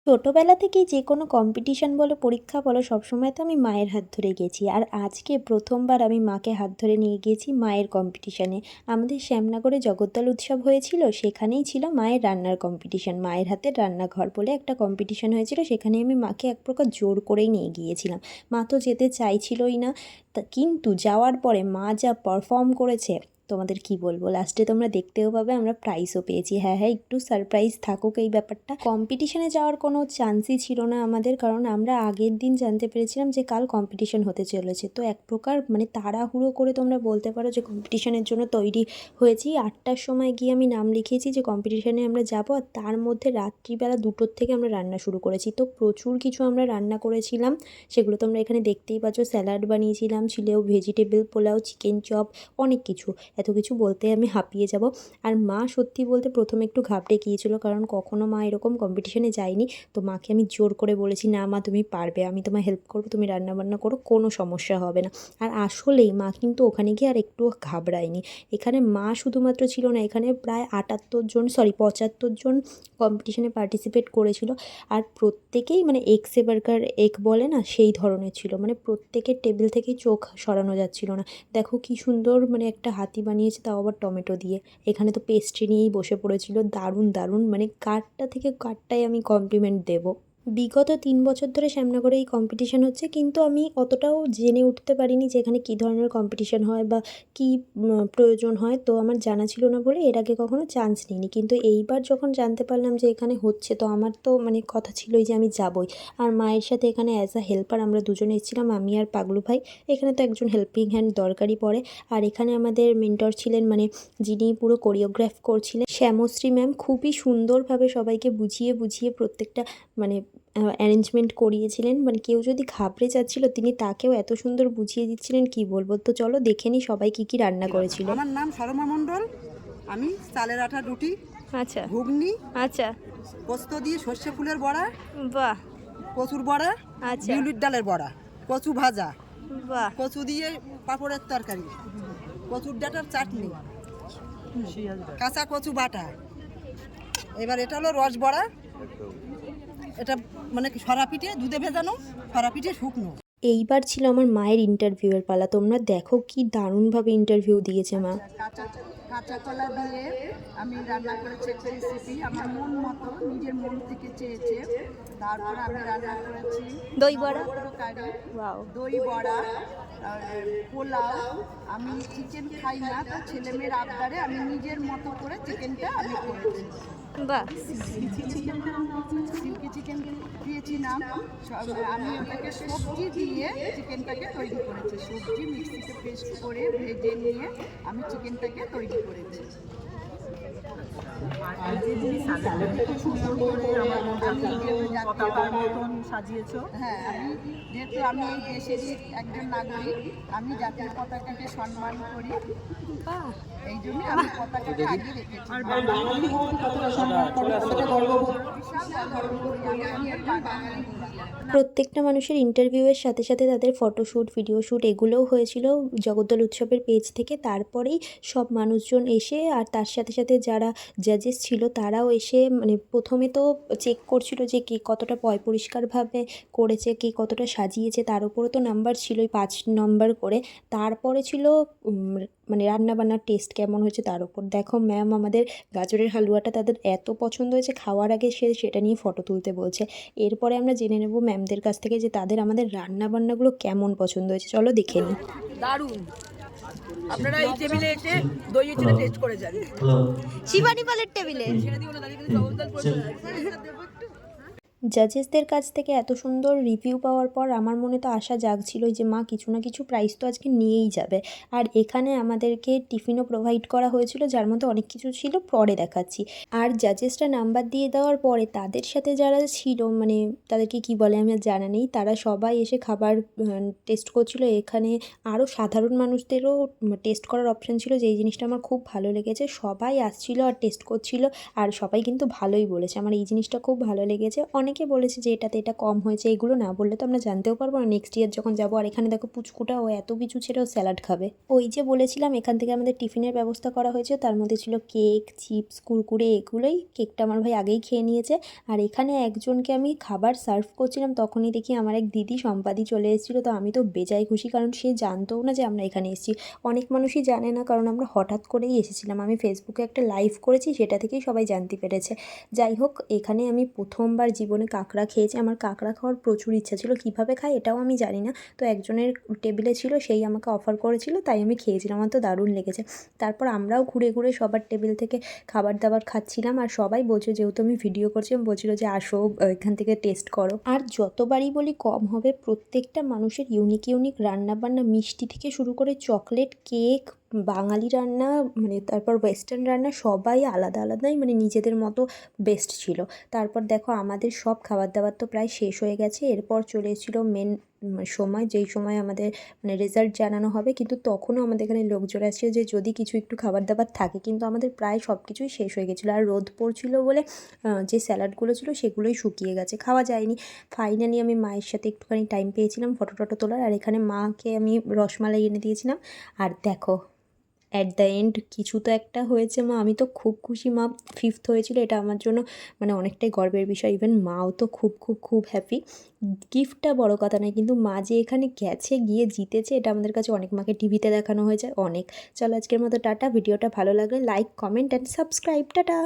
ছোটোবেলা থেকেই যে কোনো কম্পিটিশান বলো পরীক্ষা বলো সবসময় তো আমি মায়ের হাত ধরে গেছি। আর আজকে প্রথমবার আমি মাকে হাত ধরে নিয়ে গিয়েছি মায়ের কম্পিটিশানে। আমাদের শ্যামনগরে জগদ্দল উৎসব হয়েছিল, সেখানেই ছিল মায়ের রান্নার কম্পিটিশান। মায়ের হাতের রান্নাঘর বলে একটা কম্পিটিশান হয়েছিল, সেখানে আমি মাকে এক প্রকার জোর করেই নিয়ে গিয়েছিলাম। মা তো যেতে চাইছিলই না, কিন্তু যাওয়ার পরে মা যা পারফর্ম করেছে তোমাদের কি বলবো, লাস্টে তোমরা দেখতেও পাবে আমরা প্রাইজও পেয়েছি। হ্যাঁ হ্যাঁ, একটু সারপ্রাইজ থাকুক এই ব্যাপারটা। কম্পিটিশনে যাওয়ার কোনো চান্সই ছিল না আমাদের, কারণ আমরা আগের দিন জানতে পেরেছিলাম যে কাল কম্পিটিশন হতে চলেছে। তো এক প্রকার মানে তাড়াহুড়ো করে তোমরা বলতে পারো যে কম্পিটিশনের জন্য তৈরি হয়েছি। 8টার সময় গিয়ে আমি নাম লিখিয়েছি যে কম্পিটিশনে আমরা যাব, আর তার মধ্যে রাত্রিবেলা 2টোর থেকে আমরা রান্না শুরু করেছি। তো প্রচুর কিছু আমরা রান্না করেছিলাম, সেগুলো তোমরা এখানে দেখতেই পাচ্ছ। স্যালাড বানিয়েছিলাম, ছিলেও ভেজিটেবল পোলাও, চিকেন চপ, অনেক কিছু। এত কিছু বলতে আমি হাঁপিয়ে যাব। আর মা সত্যি বলতে প্রথমে একটু ঘাবড়ে গিয়েছিল, কারণ কখনো মা এরকম কম্পিটিশনে যায়নি। তো মাকে আমি জোর করে বলেছি, না মা তুমি পারবে, আমি তোমায় হেল্প করবো, তুমি রান্নাবান্না করো, কোনো সমস্যা হবে না। আর আসলেই মা কিন্তু ওখানে গিয়ে আর একটুও ঘাবড়ায়নি। এখানে মা শুধুমাত্র ছিল না, এখানে প্রায় 75 জন কম্পিটিশনে পার্টিসিপেট করেছিল। আর প্রত্যেকেই মানে এগ সে বার্গার এগ বলে না, সেই ধরনের ছিল। মানে প্রত্যেকের টেবিল থেকেই চোখ সরানো যাচ্ছিল না। দেখো কি সুন্দর মানে একটা হাতি বানিয়েছে, তাও আবার টমেটো দিয়ে। এখানে তো পেস্ট্রি নিয়েই বসে পড়েছিল, দারুণ দারুণ, মানে কারটা থেকে কারটাই আমি কমপ্লিমেন্ট দেবো। বিগত 3 বছর ধরে শ্যামনগরে এই কম্পিটিশান হচ্ছে, কিন্তু আমি অতটাও জেনে উঠতে পারিনি যে এখানে কী ধরনের কম্পিটিশান হয় বা কী প্রয়োজন হয়। তো আমার জানা ছিল না বলে এর আগে কখনো চান্স নিইনি, কিন্তু এইবার যখন জানতে পারলাম যে এখানে হচ্ছে, তো আমার তো মানে কথা ছিলই যে আমি যাবই। আর মায়ের সাথে এখানে অ্যাজ আ হেল্পার আমরা দুজনে এসেছিলাম, আমি আর পাগলু ভাই। এখানে তো একজন হেল্পিং হ্যান্ড দরকারই পড়ে। আর এখানে আমাদের মেন্টর ছিলেন, মানে যিনি পুরো কোরিওগ্রাফ করছিলেন, শ্যামশ্রী ম্যাম। খুবই সুন্দরভাবে সবাইকে বুঝিয়ে বুঝিয়ে প্রত্যেকটা মানে অ্যারেঞ্জমেন্ট করিয়েছিলেন। মানে কেউ যদি ঘাবড়ে যাচ্ছিল, তিনি তাকেও এত সুন্দর বুঝিয়ে দিচ্ছিলেন, কি বলবো। তো চলো দেখে নিই সবাই কী কী রান্না করেছিল। আমার নাম শর্মা মণ্ডল। আমি চালের আটা রুটি, আচ্ছা ঘুগনি, আচ্ছা, পোস্ত দিয়ে সর্ষে ফুলের বড়া, বাহ, কচুর বড়া, আচ্ছা বিউলির ডালের বড়া, কচু ভাজা, বাহ, কচু দিয়ে পাঁপড়ের তরকারি, কচুর ডাঁটার চাটনি, কাঁচা কচু বাটা। এবার এটা হলো রস বড়া। এটা মানে সরা পিঠে, দুধে ভেজানো সরা পিঠে শুকনো। এইবার ছিল আমার মায়ের ইন্টারভিউয়ের পালা। তোমরা দেখো কি দারুণভাবে ইন্টারভিউ দিয়েছে মা। কাঁচা কলা দিয়ে আমি রান্না করেছি একটা রেসিপি, আমার মন মতো, নিজের মন থেকে চেয়েছে। তারপর আমি রান্না করেছি দই বড়া, তরকারি, ওয়াও, দই বড়া, পোলাও। আমি চিকেন খাই না, তো ছেলে মেয়ের আবদারে আমি নিজের মতো করে চিকেনটা আমি করেছি। বাহ, সিল্কি চিকেন দিয়েছি নাম। আমি ওটাকে সবজি দিয়ে চিকেনটাকে তৈরি করেছি। সবজি মিক্সিতে পেস্ট করে ভেজে নিয়ে আমি চিকেনটাকে তৈরি করেছি। হ্যাঁ, আমি যেহেতু আমি এই দেশেরই একজন নাগরিক, আমি জাতীয় পতাকাকে সম্মান করি, এই জন্য আমি পতাকাকে আগে রেখেছি। প্রত্যেকটা মানুষের ইন্টারভিউয়ের সাথে সাথে তাদের ফটোশ্যুট, ভিডিও শ্যুট এগুলোও হয়েছিল জগদ্দল উৎসবের পেজ থেকে। তারপরেই সব মানুষজন এসে, আর তার সাথে সাথে যারা জাজেস ছিল তারাও এসে মানে প্রথমে তো চেক করছিল যে কে কতটা পরিষ্কারভাবে করেছে, কে কতটা সাজিয়েছে, তার উপরও তো নাম্বার ছিলই 5 নম্বর করে। তারপরে ছিল মানে রান্নাবান্নার টেস্ট কেমন হয়েছে তার উপর। দেখো ম্যাম আমাদের গাজরের হালুয়াটা তাদের এত পছন্দ হয়েছে, খাওয়ার আগে সেটা নিয়ে ফটো তুলতে বলছে। এরপরে আমরা জেনে নেব ম্যামদের কাছ থেকে যে তাদের আমাদের রান্নাবান্নাগুলো কেমন পছন্দ হয়েছে। চলো দেখে নিই। দারুণ, আপনারা এই টেবিলে এসে দই চিড়ে টেস্ট করে যান। শিবানী পালের টেবিলে জাজেসদের কাছ থেকে এত সুন্দর রিভিউ পাওয়ার পর আমার মনে তো আশা জাগছিলই যে মা কিছু না কিছু প্রাইজ তো আজকে নিয়েই যাবে। আর এখানে আমাদেরকে টিফিনও প্রোভাইড করা হয়েছিল, যার মধ্যে অনেক কিছু ছিল, পরে দেখাচ্ছি। আর জাজেসরা নাম্বার দিয়ে দেওয়ার পরে তাদের সাথে যারা ছিল, মানে তাদেরকে কি বলে আমি আর জানা নেই, তারা সবাই এসে খাবার টেস্ট করছিল। এখানে আরও সাধারণ মানুষদেরও টেস্ট করার অপশান ছিল, যেই জিনিসটা আমার খুব ভালো লেগেছে। সবাই আসছিল আর টেস্ট করছিল, আর সবাই কিন্তু ভালোই বলেছে। আমার এই জিনিসটা খুব ভালো লেগেছে। অনেকে অনেকে বলেছে যে এটাতে এটা কম হয়েছে, এগুলো না বললে তো আমরা জানতেও পারবো না নেক্সট ইয়ার যখন যাবো। আর এখানে দেখো পুচকুটা ও এত কিছু ছেড়েও স্যালাড খাবে। ওই যে বলেছিলাম এখান থেকে আমাদের টিফিনের ব্যবস্থা করা হয়েছে, তার মধ্যে ছিল কেক, চিপস, কুরকুরে, এগুলোই। কেকটা আমার ভাই আগেই খেয়ে নিয়েছে। আর এখানে একজনকে আমি খাবার সার্ভ করছিলাম, তখনই দেখি আমার এক দিদি সম্পাদি চলে এসেছিলো। তো আমি তো বেজায় খুশি, কারণ সে জানতোও না যে আমরা এখানে এসেছি। অনেক মানুষই জানে না, কারণ আমরা হঠাৎ করেই এসেছিলাম। আমি ফেসবুকে একটা লাইভ করেছি, সেটা থেকেই সবাই জানতে পেরেছে। যাই হোক, এখানে আমি প্রথমবার জীবনে কাঁকড়া খেয়েছি। আমার কাঁকড়া খাওয়ার প্রচুর ইচ্ছা ছিল, কীভাবে খায় এটাও আমি জানি না। তো একজনের টেবিলে ছিল, সেই আমাকে অফার করেছিল, তাই আমি খেয়েছিলাম। আমার তো দারুণ লেগেছে। তারপর আমরাও ঘুরে ঘুরে সবার টেবিল থেকে খাবার দাবার খাচ্ছিলাম। আর সবাই বলছে, যেহেতু আমি ভিডিও করছিলাম, বলছিল যে আসো এখান থেকে টেস্ট করো। আর যতবারই বলি কম হবে, প্রত্যেকটা মানুষের ইউনিক ইউনিক রান্নাবান্না, মিষ্টি থেকে শুরু করে চকলেট, কেক, বাঙালি রান্না, মানে তারপর ওয়েস্টার্ন রান্না, সবাই আলাদা আলাদাই মানে নিজেদের মতো বেস্ট ছিল। তারপর দেখো আমাদের সব খাবার দাবার তো প্রায় শেষ হয়ে গেছে। এরপর চলে এসেছিলো মেন সময়, যেই সময় আমাদের মানে রেজাল্ট জানানো হবে। কিন্তু তখনও আমাদের এখানে লোকজন আসছে যে যদি কিছু একটু খাবার দাবার থাকে, কিন্তু আমাদের প্রায় সব কিছুই শেষ হয়ে গেছিলো। আর রোদ পড়ছিল বলে যে স্যালাডগুলো ছিল সেগুলোই শুকিয়ে গেছে, খাওয়া যায়নি। ফাইনালি আমি মায়ের সাথে একটুখানি টাইম পেয়েছিলাম ফটো টটো তোলার। আর এখানে মাকে আমি রসমালাই এনে দিয়েছিলাম। আর দেখো অ্যাট দ্য এন্ড কিছু তো একটা হয়েছে মা, আমি তো খুব খুশি। মা 5th হয়েছিল, এটা আমার জন্য মানে অনেকটাই গর্বের বিষয়। ইভেন মাও তো খুব খুব খুব হ্যাপি। গিফটটা বড় কথা নয়, কিন্তু মা যে এখানে গেছে, গিয়ে জিতেছে, এটা আমাদের কাছে অনেক। মাকে টিভিতে দেখানো হয়েছে অনেক। চলো আজকের মতো টাটা। ভিডিওটা ভালো লাগলে like, comment and subscribe. Tata.